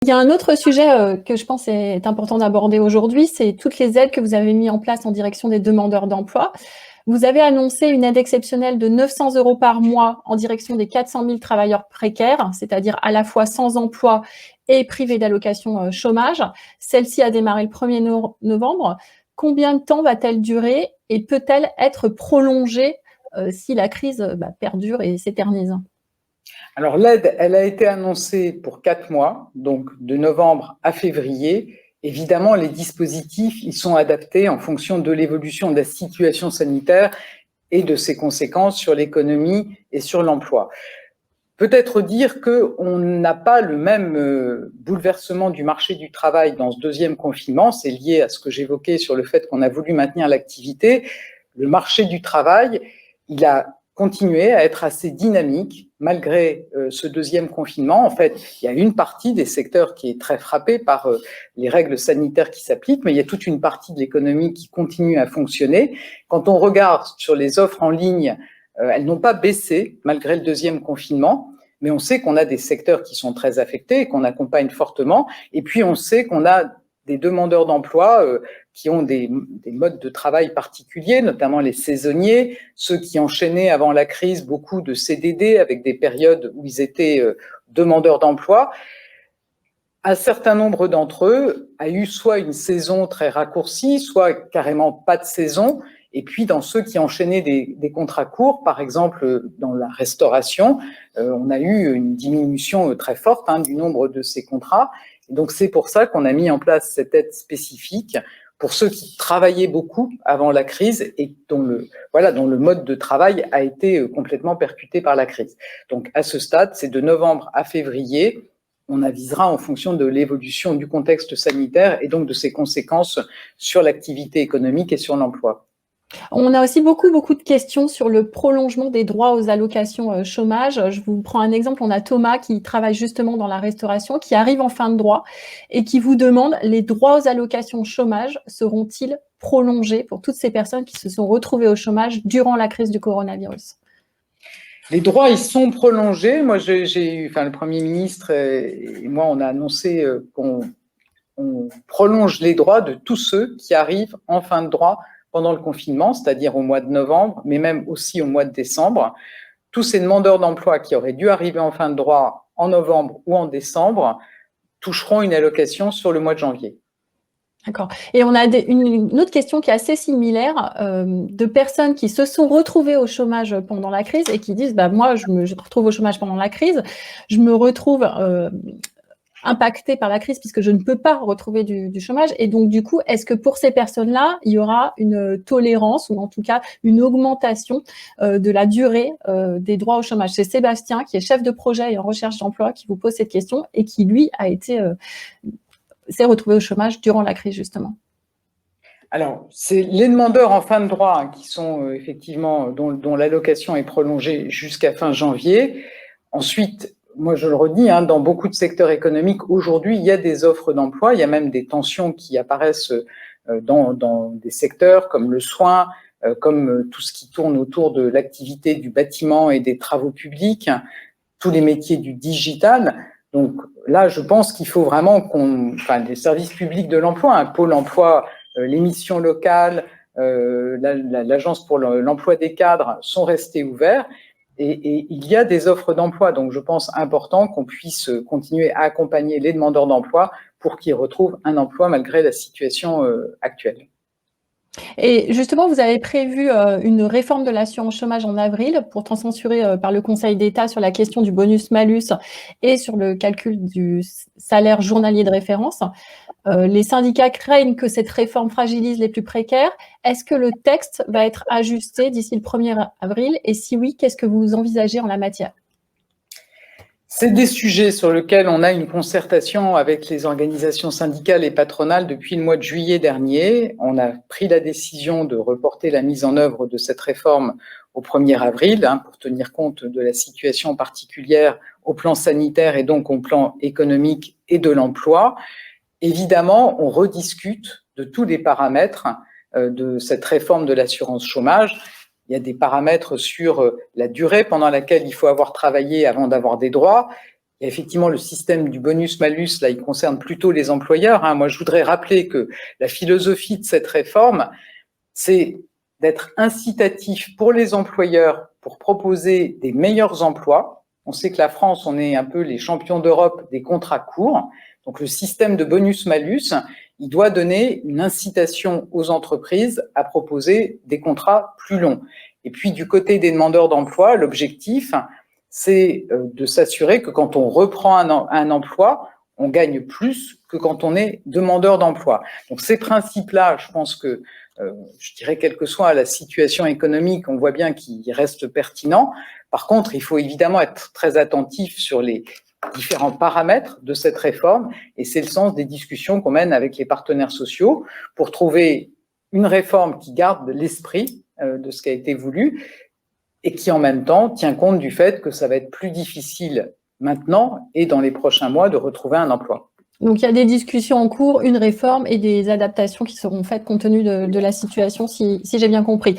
Il y a un autre sujet que je pense est important d'aborder aujourd'hui, c'est toutes les aides que vous avez mises en place en direction des demandeurs d'emploi. Vous avez annoncé une aide exceptionnelle de 900 € par mois en direction des 400 000 travailleurs précaires, c'est-à-dire à la fois sans emploi et privés d'allocation chômage. Celle-ci a démarré le 1er novembre. Combien de temps va-t-elle durer et peut-elle être prolongée si la crise perdure et s'éternise ? Alors l'aide, elle a été annoncée pour 4 mois, donc de novembre à février. Évidemment, les dispositifs, ils sont adaptés en fonction de l'évolution de la situation sanitaire et de ses conséquences sur l'économie et sur l'emploi. Peut-être dire qu'on n'a pas le même bouleversement du marché du travail dans ce deuxième confinement. C'est lié à ce que j'évoquais sur le fait qu'on a voulu maintenir l'activité. Le marché du travail, il a continué à être assez dynamique malgré ce deuxième confinement. En fait, il y a une partie des secteurs qui est très frappée par les règles sanitaires qui s'appliquent, mais il y a toute une partie de l'économie qui continue à fonctionner. Quand on regarde sur les offres en ligne, elles n'ont pas baissé malgré le deuxième confinement, mais on sait qu'on a des secteurs qui sont très affectés et qu'on accompagne fortement. Et puis, on sait qu'on a des demandeurs d'emploi qui ont des modes de travail particuliers, notamment les saisonniers, ceux qui enchaînaient avant la crise beaucoup de CDD avec des périodes où ils étaient demandeurs d'emploi. Un certain nombre d'entre eux a eu soit une saison très raccourcie, soit carrément pas de saison. Et puis, dans ceux qui enchaînaient des contrats courts, par exemple dans la restauration, on a eu une diminution très forte du nombre de ces contrats. Et donc, c'est pour ça qu'on a mis en place cette aide spécifique pour ceux qui travaillaient beaucoup avant la crise et dont le mode de travail a été complètement percuté par la crise. Donc, à ce stade, c'est de novembre à février. On avisera en fonction de l'évolution du contexte sanitaire et donc de ses conséquences sur l'activité économique et sur l'emploi. On a aussi beaucoup de questions sur le prolongement des droits aux allocations chômage. Je vous prends un exemple, on a Thomas qui travaille justement dans la restauration, qui arrive en fin de droit et qui vous demande: les droits aux allocations chômage seront-ils prolongés pour toutes ces personnes qui se sont retrouvées au chômage durant la crise du coronavirus ? Les droits, ils sont prolongés. Moi, le Premier ministre et moi, on a annoncé qu'on prolonge les droits de tous ceux qui arrivent en fin de droit pendant le confinement, c'est-à-dire au mois de novembre, mais même aussi au mois de décembre. Tous ces demandeurs d'emploi qui auraient dû arriver en fin de droit en novembre ou en décembre toucheront une allocation sur le mois de janvier. D'accord. Et on a une autre question qui est assez similaire, de personnes qui se sont retrouvées au chômage pendant la crise et qui disent: moi, je me retrouve au chômage pendant la crise, je me retrouve impactée par la crise puisque je ne peux pas retrouver du chômage. Et donc, du coup, est-ce que pour ces personnes-là, il y aura une tolérance ou en tout cas une augmentation de la durée des droits au chômage ? C'est Sébastien, qui est chef de projet et en recherche d'emploi, qui vous pose cette question et qui, lui, s'est retrouvé au chômage durant la crise, justement. Alors, c'est les demandeurs en fin de droit qui sont effectivement, dont l'allocation est prolongée jusqu'à fin janvier. Ensuite, moi je le redis, dans beaucoup de secteurs économiques, aujourd'hui, il y a des offres d'emploi, il y a même des tensions qui apparaissent dans des secteurs comme le soin, comme tout ce qui tourne autour de l'activité du bâtiment et des travaux publics, tous les métiers du digital. Donc là, je pense qu'il faut vraiment les services publics de l'emploi, Pôle emploi, les missions locales, l'agence pour l'emploi des cadres sont restés ouverts et il y a des offres d'emploi. Donc je pense important qu'on puisse continuer à accompagner les demandeurs d'emploi pour qu'ils retrouvent un emploi malgré la situation actuelle. Et justement, vous avez prévu une réforme de l'assurance chômage en avril, pourtant censurée par le Conseil d'État sur la question du bonus-malus et sur le calcul du salaire journalier de référence. Les syndicats craignent que cette réforme fragilise les plus précaires. Est-ce que le texte va être ajusté d'ici le 1er avril? Et si oui, qu'est-ce que vous envisagez en la matière? C'est des sujets sur lesquels on a une concertation avec les organisations syndicales et patronales depuis le mois de juillet dernier. On a pris la décision de reporter la mise en œuvre de cette réforme au 1er avril pour tenir compte de la situation particulière au plan sanitaire et donc au plan économique et de l'emploi. Évidemment, on rediscute de tous les paramètres de cette réforme de l'assurance chômage. Il y a des paramètres sur la durée pendant laquelle il faut avoir travaillé avant d'avoir des droits. Il y a effectivement le système du bonus-malus, là, il concerne plutôt les employeurs. Moi, je voudrais rappeler que la philosophie de cette réforme, c'est d'être incitatif pour les employeurs pour proposer des meilleurs emplois. On sait que la France, on est un peu les champions d'Europe des contrats courts. Donc, le système de bonus-malus, il doit donner une incitation aux entreprises à proposer des contrats plus longs. Et puis, du côté des demandeurs d'emploi, l'objectif, c'est de s'assurer que quand on reprend un emploi, on gagne plus que quand on est demandeur d'emploi. Donc, ces principes-là, je pense que, je dirais, quelle que soit la situation économique, on voit bien qu'ils restent pertinents. Par contre, il faut évidemment être très attentif sur les différents paramètres de cette réforme, et c'est le sens des discussions qu'on mène avec les partenaires sociaux pour trouver une réforme qui garde l'esprit de ce qui a été voulu et qui en même temps tient compte du fait que ça va être plus difficile maintenant et dans les prochains mois de retrouver un emploi. Donc il y a des discussions en cours, une réforme et des adaptations qui seront faites compte tenu de la situation, si j'ai bien compris.